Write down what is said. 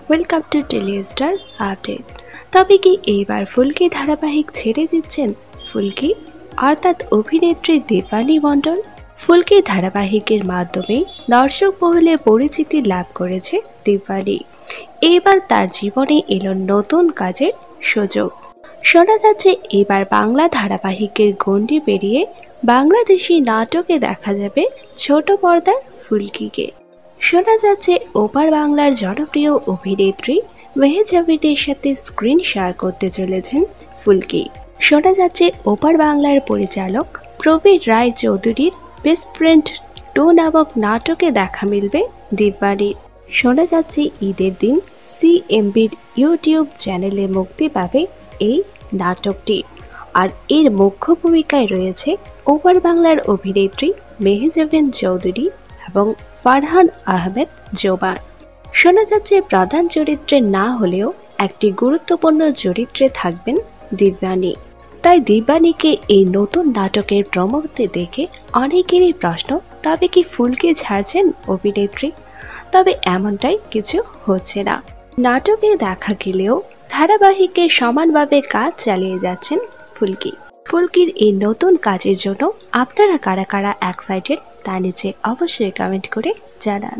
Welcome to tele star update. তবে কি এইবার ফুলকি ধারাবাহিক ছেড়ে দিচ্ছেন ফুলকি অর্থাৎ অভিনেত্রী দীপানি মণ্ডল? ফুলকি ধারাবাহিকের মাধ্যমে দর্শক মহলে পরিচিতি লাভ করেছে দীপানি। এবার তার জীবনে এলো নতুন কাজের সুযোগ। শোনা যাচ্ছে এবার বাংলা ধারাবাহিকের গণ্ডি পেরিয়ে বাংলাদেশি নাটকে দেখা যাবে ছোট পর্দার ফুলকিকে। শোনা যাচ্ছে ওপার বাংলার জনপ্রিয় অভিনেত্রী মেহজাবিনের সাথে স্ক্রিন শেয়ার করতে চলেছেন ফুলকি। শোনা যাচ্ছে ওপার বাংলার পরিচালক প্রবীর রায় চৌধুরীর বেস্ট ফ্রেন্ড 2 নামক নাটকে দেখা মিলবে দীপানির। শোনা যাচ্ছে ঈদের দিন সিএমবির ইউটিউব চ্যানেলে মুক্তি পাবে এই নাটকটি। আর এর মুখ্য ভূমিকায় রয়েছে ওপার বাংলার অভিনেত্রী মেহজাবিন চৌধুরী এবং ফারহান আহমেদ জোবান। শোনা যাচ্ছে প্রধান চরিত্রে না হলেও একটি গুরুত্বপূর্ণ চরিত্রে থাকবেন দিব্যানী। তাই দিব্যানীকে এই নতুন নাটকের প্রমোতে দেখে অনেকেরই প্রশ্ন, তবে কি ফুলকি ছাড়ছেন অভিনেত্রী? তবে এমনটাই কিছু হচ্ছে না। নাটকে দেখা গেলেও ধারাবাহিকে সমানভাবে কাজ চালিয়ে যাচ্ছেন ফুলকি। ফুলকির এই নতুন কাজের জন্য আপনারা কারা কারা এক্সাইটেড তা নিচে অবশ্যই কমেন্ট করে জানান।